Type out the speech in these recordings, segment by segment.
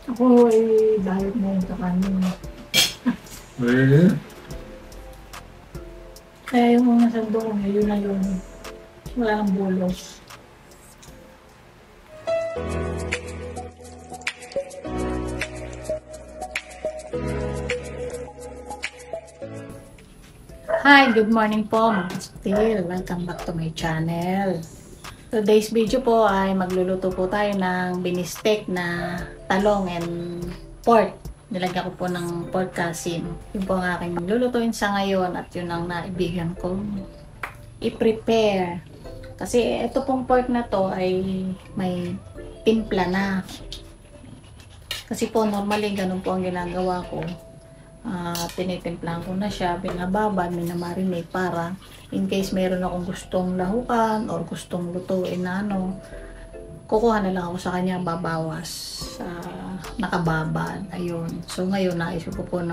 Ako ay diet ngayon sa kanin. Eh, Kaya yung mga sando ko ngayon na yun. Wala nang bulos. Hi, good morning po mga still. Welcome back to my channel. Today's video po ay magluluto po tayo ng binistek na talong and pork. Nilagyan ko po ng pork asin. Yun po ang aking lulutuin sa ngayon at yun ang naibigan ko i-prepare. Kasi ito pong pork na to ay may timpla na. Kasi po normally ganun po ang ginagawa ko. Tinitimplahan ko na siya, binababad, minamarinate para in case mayroon akong gustong lahukan or gustong lutuin na kukuha na lang ako sa kanya, babawas nakababad. Ayun. So ngayon naisip ko po na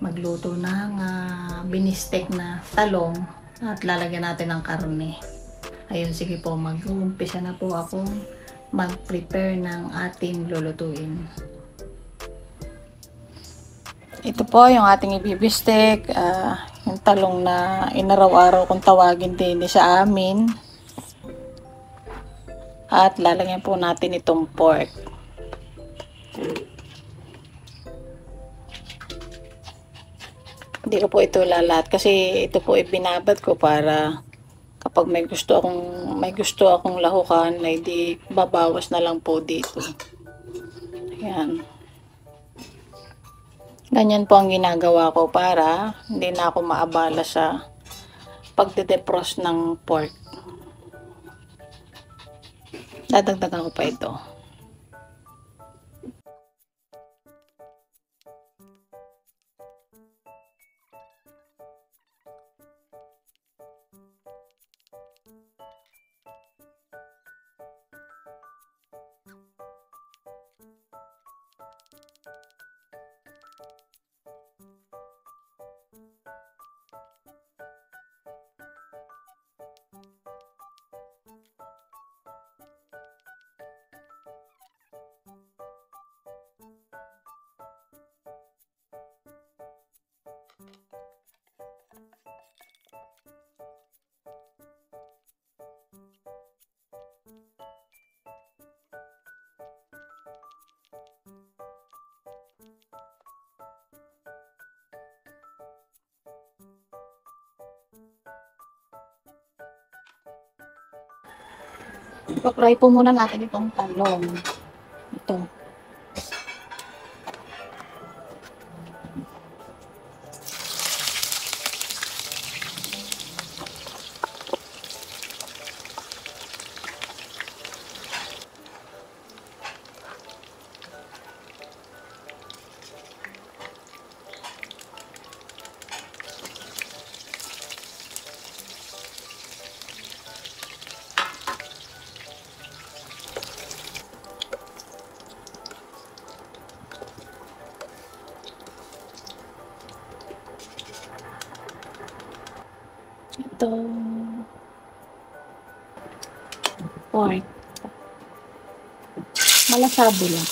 magluto ng binistek na talong at lalagyan natin ng karne. Ayun, sige po, mag-uumpisa na po akong mag-prepare ng ating lulutuin. Ito po yung ating ibibistek, yung talong na inaraw-araw kung tawagin din sa amin. At lalagyan po natin itong pork. Hindi ko po ito lalat kasi ito po ibinabad ko para kapag may gusto akong lahukan, ay di babawas na lang po dito. Ayan. Ganyan po ang ginagawa ko para hindi na ako maabala sa pagde-defrost ng pork. Dadagdagan ko pa ito. Pakry po muna natin itong talong. Ito. Ito. Pork. Malasabo lang.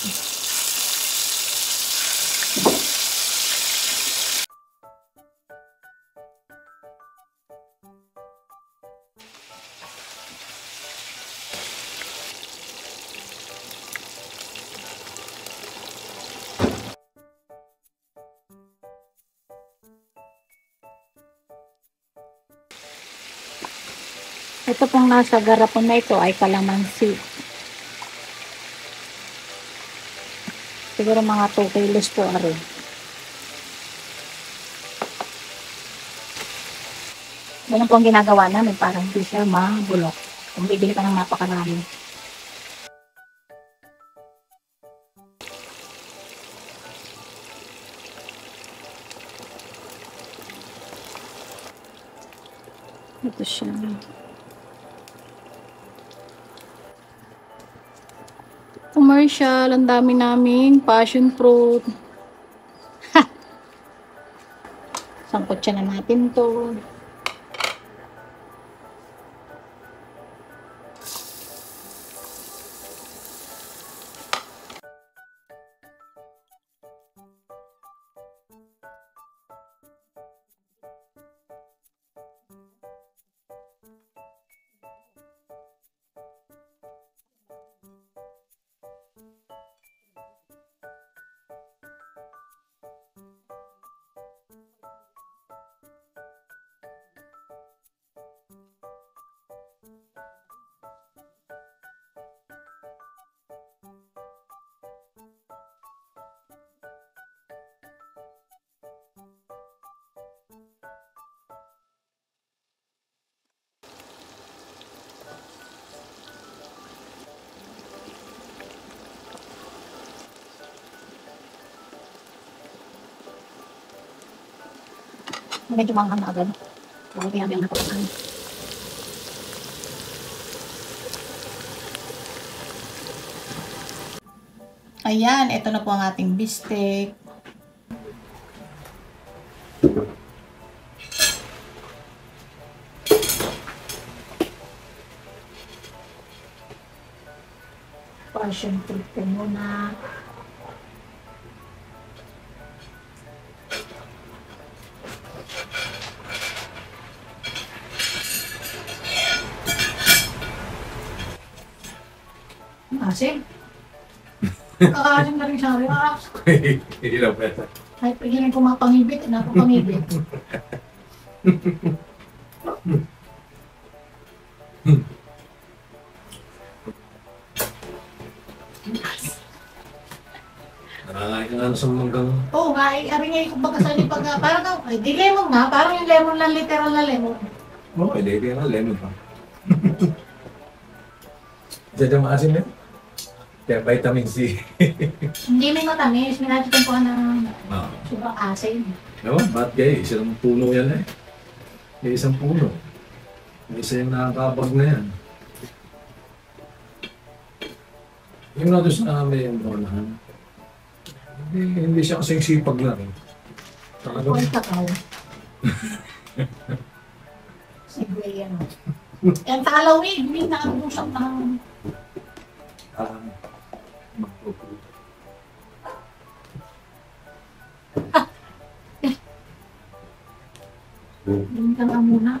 Ito pong nasa garapon na ito ay kalamansi. Siguro mga 2 kilos po ari. Ganun po ang ginagawa namin para hindi siya mabulok. Kung bibili ka ng napakarami. Ito siya. Commercial, ang dami naming passion fruit. Sangkot siya na natin to. Medyo manghang na agad. Huwag kaya biyang napakasan. Ayan, ito na po ang ating bistek. Passion fruit ko muna. Asin? Kakaasin na rin siya. Hirap ito. Kahit pagiging ko mapangibit, napapangibit. Nakakain ka nga sa manggang. Oo nga, ari nga yung pagkasali pag, parang, ay di lemon nga, parang yung lemon lang, literal na lemon. Oo, hindi kaya nga lemon pa. Diyan yung maasin eh. Kaya vitamin C. Hindi may matamis, minatipan ko ng Ah. sobrang asin. Ewan, ba't kayo? Isang puno yan eh. May isang puno. May isa yung nakakabag na yan. Yung na doon sa amin yung bolahan. Hindi siya kasing sipag lang eh. Ako ay kakao. Segway yan. Yan talawig, hindi nakakabusap ng Magpuputo. Hindi ka nga muna.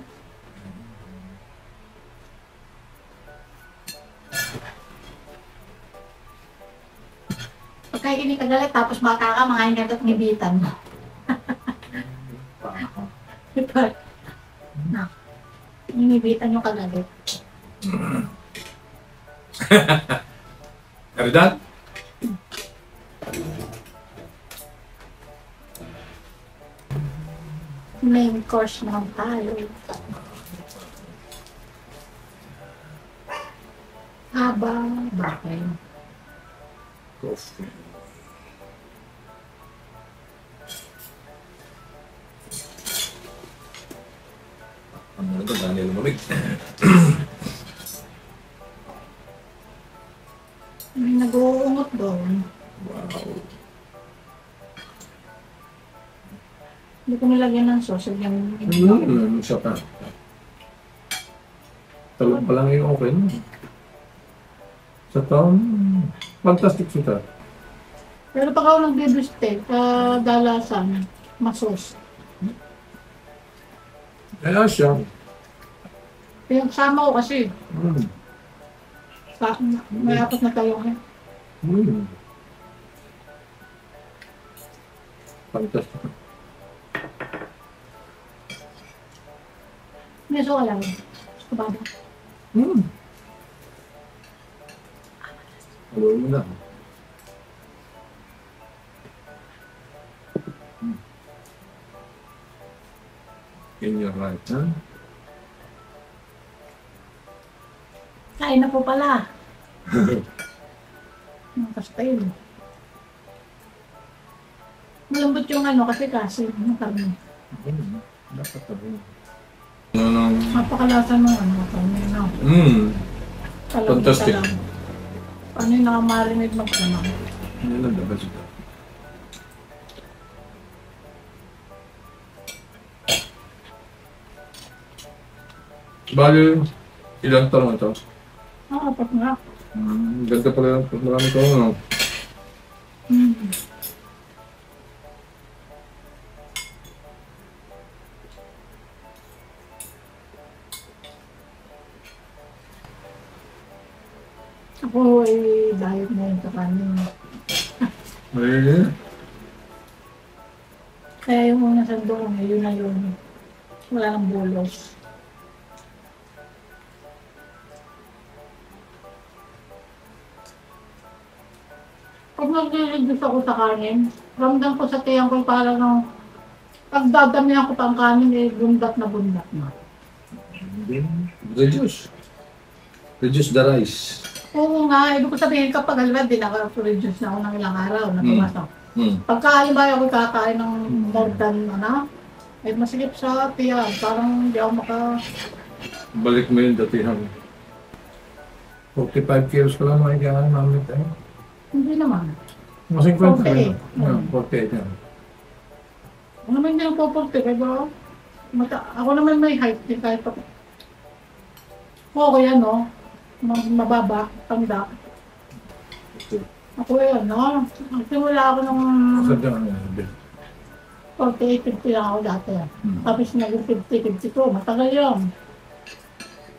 Pagka hindi ka galit, tapos baka ka, mga hingat at ngibitan. Diba? Na. Ngibitan yung kagalit. Karidad? Main course naman tayo. Haba, bakay. Coffee. Ano ito? Daniel lumamig. May nag-uungot doon. Wow. Hindi ko nilagyan ng sauce. Yung Siya pa. Talong pa lang yung okay. Sa taon, fantastic siya. Pero pag ako nag-bibiste, kadalasan, masos. Kaya siya. Yung sama ko kasi, Mm. may apat na talong eh. Mm. Fantastic. May suka lang. Gusto ba? Mm. Ano mo na? In your right hand. Kain na po pala. Ang pastel. Malambot yung ano kasi yung karne. Mm. Dapat tabi. Ano nang... Mapakalasa ng ano, karne no. Kalambot Fantastic. ka lang. Paano yung nakamarinate magkamang? Ano lang dapat siya? Bali, ilang tanong ito? Apat nga. Ganda pala yung marami ko, ano? Hmm. Ako ay diet na yun sa kanin. Ay, Kaya yung una sa doon, yun na yun. Wala nang bulos. Pag nag-reduce ako sa kanin, ramdam ko sa tiyang ko parang nung pagdadamihan ko pa ang kanin, eh, bundat na bundat na. reduce. Reduce the rice. Oo nga, ibig ko sabihin kapag halimbawa din reduce na ako ng ilang araw na pumasok. Hmm. Pagka halimbawa ako kakain ng more than, Ay masigip sa tiyan. Parang hindi ako Balik mo yung datihan. 45 kilos ka lang makikailangan namin tayo. Hindi naman. Mga 50 ka 48. lang. 48 yan. Ako naman hindi ako pupunti. Kaya ako naman may height din kahit pa. Okay ano. Mababa. Tanda. Ako no. Nagsimula ako nung Sadya ka na yan. 48, 50 lang ako dati. Tapos naging 50, 52. Matagal yun.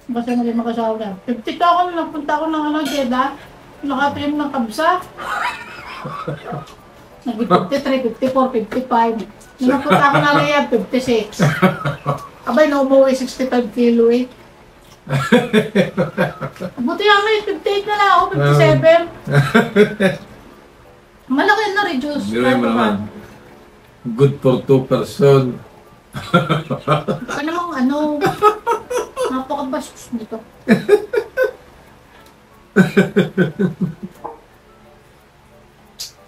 Basta naging makasawa na. 52 ako nung nagpunta ako ng Jeddah. Nakatim ng kabsa. Naging 53, 54, 55. Nung nagpunta ako ng Riyadh, 56. Abay, naumuwi 65 kilo eh. Buti naman yung 58 na lang ako, 57. Malaki na reduce. Hindi mo naman. Good for 2 person. Ano namang ano, napakabastos nito.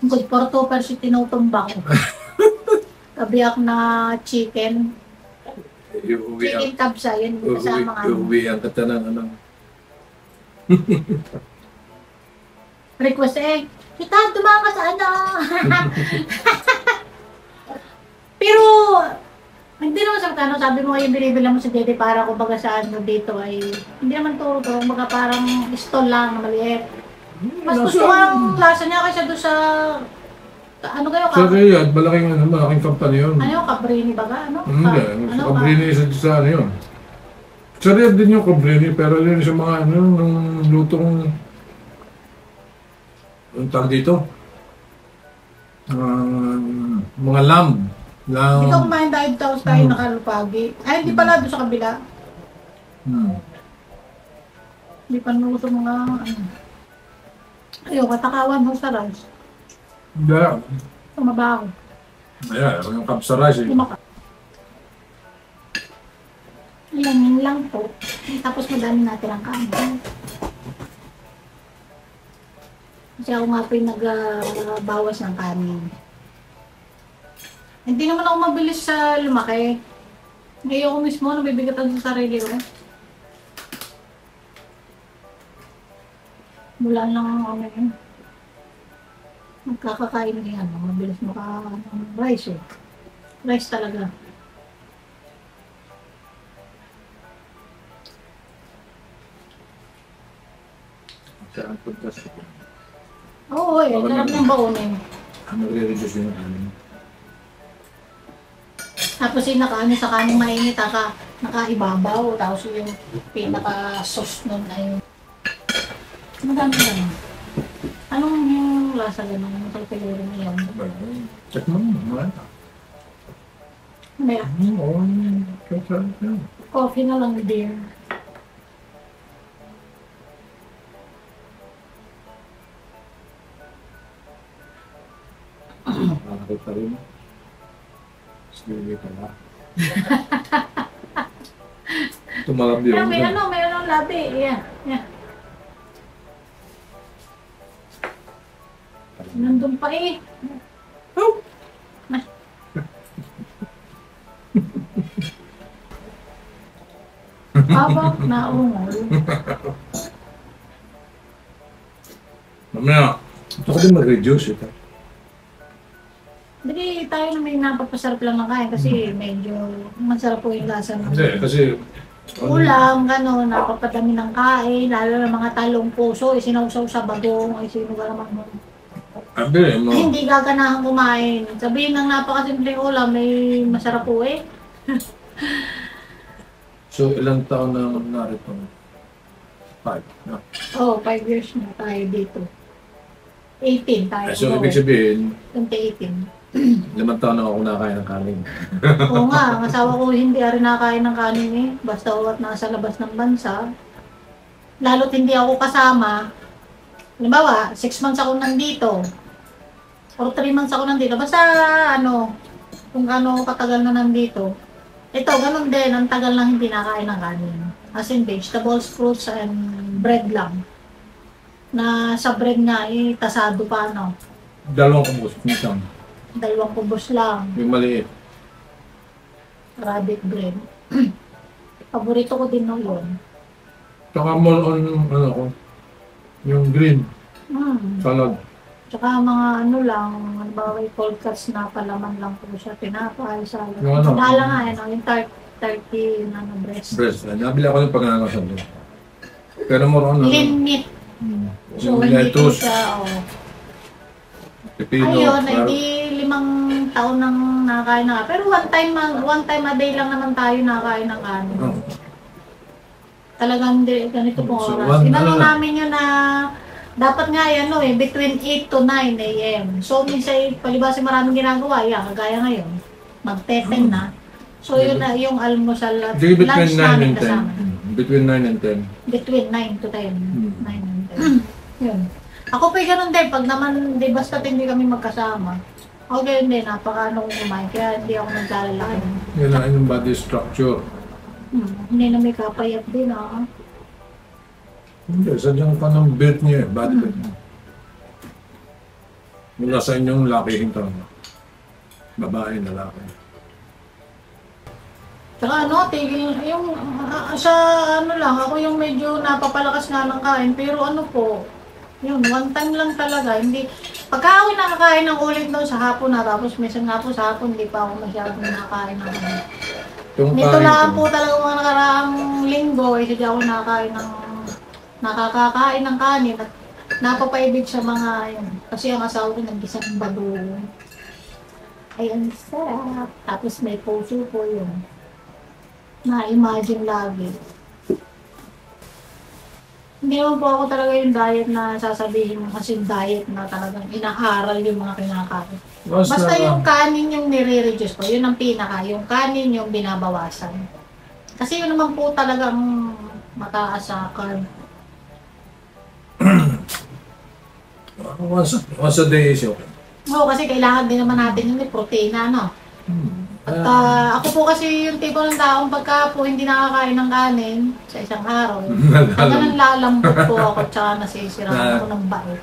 Good for 2 person tinutumba ko. Kabiyak na chicken. Chicken kabsa, yun kasama nga. Uuwihan ka ng ano. Request kita dumaan ka sa ano. Pero, hindi naman sa ano, sabi mo yung binibila mo sa Dede para kumbaga sa ano dito ay, hindi naman turo-turo, kumbaga parang stall lang na maliit. Mas gusto ko ang lasa niya kaysa doon sa, ano kayo Sa Riyadh, malaking company yun. Ano yung Cabrini baga? Ano? Hindi, sa Cabrini sa ano yun. Sa Riyadh din yung Cabrini, pero yun sa mga ano, nung lutong, yung tag dito, mga lamb. Hindi ka kumain dahil tapos tayo nakalupagi. Ay, hindi pala doon sa kabila. Hindi pa naluto mga ano. Ayaw, katakawan mo sa rice. Hindi. Tumabaho. Ayan, yung kabsa rice eh. Lumaka. Ilan lang po. Tapos madami natin ang kanin. Kasi ako nga po yung nagbawas ng kanin. Hindi naman ako mabilis sa lumaki. Ngayon ko mismo, nabibigatan sa sarili ko. Mula lang ano yun. Magkakakain din ano, mabilis rice eh. Rice talaga. Saan puntas ko? Oo eh, sarap ng baunin. Ano re-reduce yung ano? Tapos yung nakaano sa kanin mainit, nakaibabaw. Tapos yung pinaka-sauce nun ay maganda naman. Anong yung lasa gano'n? Anong kalpiluro mo yun? Check mo naman. May Oo, kasarap yan. coffee na lang beer. Nakakita rin. Sige pala. Tumalab yun. May labi. Yeah. Nandun pa eh. Oh! Habang naungol. Mamaya, ito ka din mag-reduce ito. Hindi tayo na may napapasarap lang ng kain kasi medyo masarap po yung lasa ng Hindi, kasi ulam, gano'n, napapadami ng kain, lalo na mga talong puso, isinawsaw sa bagong, ay sino ka naman mo. mo. Hindi gaganahan kumain. Sabihin ng napakasimpleng ulam, may masarap po eh. So, ilang taon na narito? 5. No? Oh, 5 years na tayo dito. 18 tayo. So, ibig sabihin, 2018. 5 taon na ako nakain ng kanin. Oo nga, ang asawa ko hindi rin nakakain ng kanin eh. Basta uwat nasa labas ng bansa. Lalo't hindi ako kasama. Halimbawa, 6 months ako nandito. Or 3 months ako nandito. Basta ano, kung ano katagal na nandito. Ito, ganun din. Ang tagal lang hindi nakain ng kanin. As in vegetables, fruits, and bread lang. Na sa bread nga, tasado pa ano. 2 kubos, minsan. 2 kubos lang. Yung maliit. rabbit bread. Paborito ko din no yun. Tsaka more on, ano ko, yung green salad. Tsaka mga ano lang, halimbawa may cold cuts na palaman lang po siya, tinapay, salad. Yung ano? Dala nga, yung turkey, breast. Breast. Nabili ako yung pagnangasan doon. Pero more on, Lean meat. So, yung hindi po lettuce, siya, pipino, ayun, parang- hindi 5 taon nang nakakain na. Pero one time a day lang naman tayo nakakain ng kanin. Oh. Talagang ganito pong So, oras. one- Inano ano- namin yun na dapat nga yan, between 8 to 9 a.m. So, minsan, palibasa maraming ginagawa, kagaya ngayon, mag-10 na. So, yun na yung almusal at Sige, between lunch 9 namin and 10. kasama. Between 9 and 10. Between 9 to 10. 9 and 10. Yun. Ako pa ganun din, pag naman, di basta hindi kami magkasama. Ako ganun din, napaka-ano kong kumain, kaya hindi ako naglalaki. Yan ang yung body structure. Hindi na may kapayat din, Hindi, sadyang pa ng build niya eh, body build. Mula sa inyong lakihin talaga. Babae, lalaki. Tsaka tigil, sa lang, ako yung medyo napapalakas nga ng kain, pero yun, one time lang talaga, hindi, pagka ako nakakain ng ulit doon sa hapon na, tapos minsan nga po sa hapon, hindi pa ako masyadong nakakain ng Yung nito kain lang ko, po talaga mga nakaraang linggo, hindi ako nakakakain ng kanin at napapaibig sa mga yun. Kasi ang asawa ko nag-isang bagoong. Ay, ang sarap. Tapos may puso po yun. Na-imagine lagi. Hindi naman po ako talaga yung diet na sasabihin mo kasi diet na talagang inaaral yung mga kinakain. Basta yung kanin yung nire-reduce ko, yun ang pinaka. Yung kanin yung binabawasan. Kasi yun naman po talagang mataas sa carb. once a day is okay. Oo, kasi kailangan din naman natin yung proteina, no? At ako po kasi yung tipo ng taong pagka po hindi nakakain ng kanin sa isang araw, hanggang lalambot po ako tsaka nasisira ako ng bait.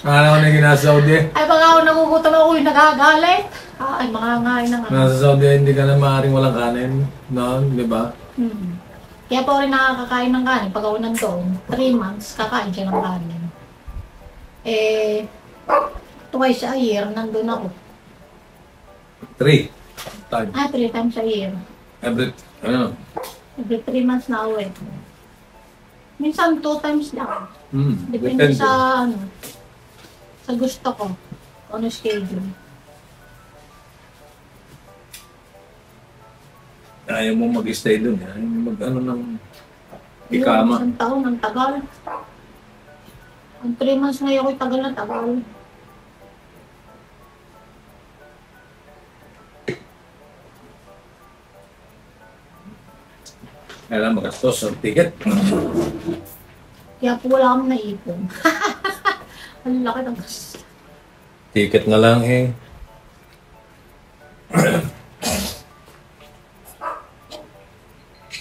Akala ko na yung nasa Saudi. Ay, baka ako nagugutom ako, nagagalit. Ay, mga ngain ng Nasa Saudi, hindi ka na maaaring walang kanin. No, di ba? Kaya po rin nakakakain ng kanin. Pag ako nandoon, 3 months, kakain siya ng kanin. Twice a year, nandun ako. 3 time. 3 times a year. Every 3 months na uwi. Minsan 2 times lang. Depende sa sa gusto ko. Ano schedule. Ayaw mo mag-stay dun. Ayaw mo mag-ano ng ikama. Isang taon, ang tagal. Ang 3 months na ako'y tagal na tagal. Kailangan magastos ang ticket. Kaya po wala akong naipon. Ang laki ng gastos. Ticket na lang eh.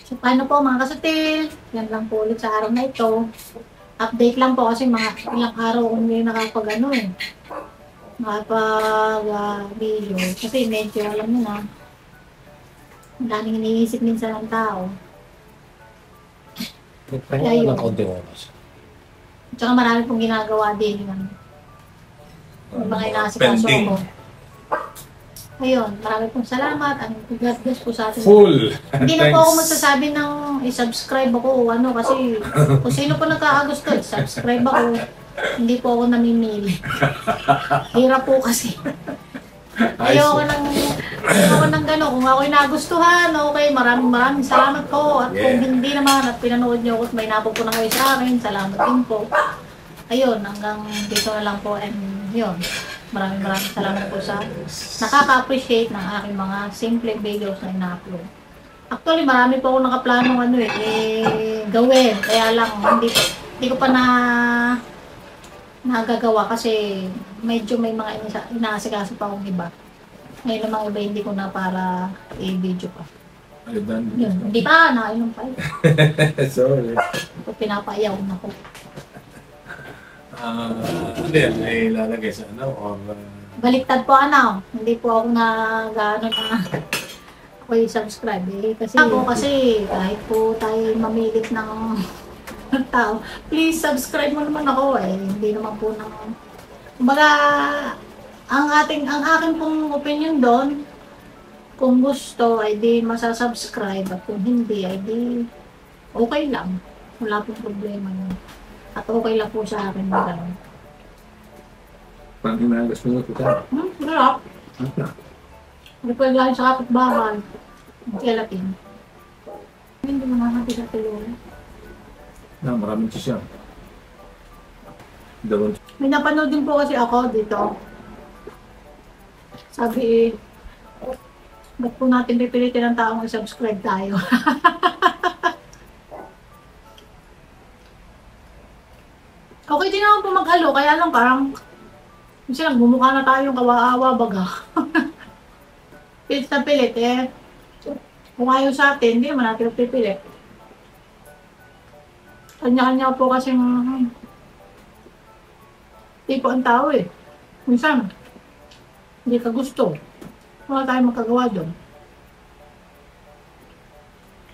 So, paano po mga kasutil? Yan lang po ulit sa araw na ito. Update lang po kasi mga ilang araw kung hindi nakapag-video. Kasi medyo alam mo na, ang daming iniisip minsan ng tao. Kaya yun. Kaunting oras. Tsaka marami pong ginagawa din. Yung mga inasikaso ko. Ayun, marami pong salamat. Ang God bless po sa atin. Full! Hindi na po ako magsasabi ng i-subscribe ako o kasi kung sino po nagkakagusto, i-subscribe ako. Hindi po ako namimili. Hirap po kasi. Ayoko nang gano'n. Kung ako'y nagustuhan, okay, maraming salamat po. At kung hindi naman at pinanood niyo ako at may napupunan kayo sa akin, salamat din po. Ayun, hanggang dito na lang po and yun. Maraming salamat po sa nakaka-appreciate ng aking mga simple videos na ina-upload. Actually, marami po ako nakaplanong gawin. Kaya lang, hindi ko pa nagagawa kasi medyo may mga inaasikaso pa akong iba. Ngayon namang iba hindi ko na para i-video pa. Yun, hindi pa, nakainom pa yun. Sorry. Pinapayaw na ko. Hindi yan, may lalagay sa or... Baliktad po hindi po ako na gano'n na ako subscribe eh. Kasi kahit po tayo mamilit ng tao, please subscribe mo naman ako eh. Hindi naman po ng... Kumbaga, ang akin pong opinion doon, kung gusto ay di masasubscribe at kung hindi ay di okay lang. Wala pong problema yun. At okay lang po sa akin na gano'n. Parang hinagas mo na ito tayo. Sarap. Ano? Hindi po yung galing sa kapitbahay. Kelatin. Hindi mo nakakati sa tulong. Maraming cheese yan. Dalawang May napanood din po kasi ako dito. Sabi ba't po natin pipilitin ng taong i-subscribe tayo? Okay din naman po mag-halo, kaya lang parang kasi bumukha na tayong kawawa baga. Pilit na pilit eh. Kung ayaw sa atin, hindi naman natin pipilit. Kanya-kanya po kasing tipo ang tao eh. Minsan, hindi ka gusto. Wala tayong magkagawa doon.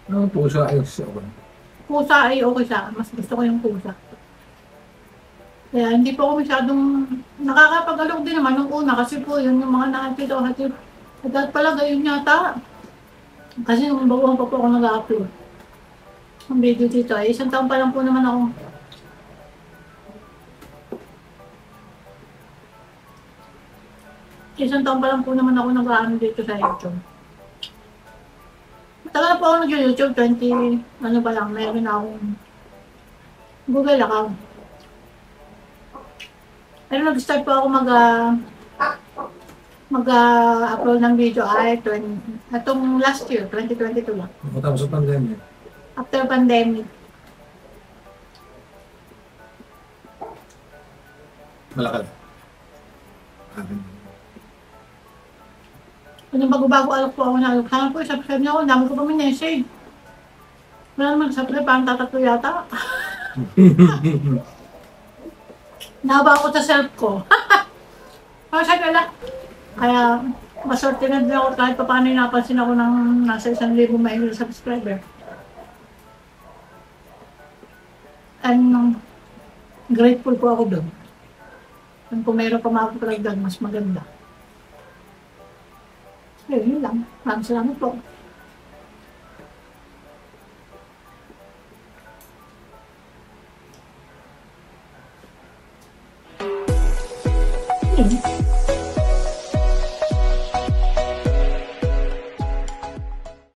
ano pusa ay okay. Pusa ay okay sa akin. Mas gusto ko yung pusa. Kaya hindi po ako masyadong nakakapag-alok din naman nung una kasi po yun yung mga nakakita ko hatid. At pala gayon yata. Kasi nung baguhan pa po ako nag-upload. Ang video dito ay isang taon pa lang po naman ako. Isang taon pa lang po naman ako nag-ano dito sa YouTube. Matagal na po ako nag-YouTube, 20, ano pa lang, meron na akong Google account. Pero nag-start po ako mag-upload ng video ay atong last year, 2022 lang. Matapos sa pandemya. After pandemic. Malakad. Kung yung bago-bago alok po ako na alok, sana po subscribe niyo ako, dami ko pa minessage. Wala naman subscribe, parang tatatlo yata. Nahaba ako sa self ko. Masaya ka lang. Kaya, maswerte na din ako kahit pa paano yung napansin ako ng nasa 1,000 mahigit subscriber. And grateful po ako doon. And kung mayroon pa makapagdagdag, mas maganda. So, yun lang. Maraming salamat po. Yun.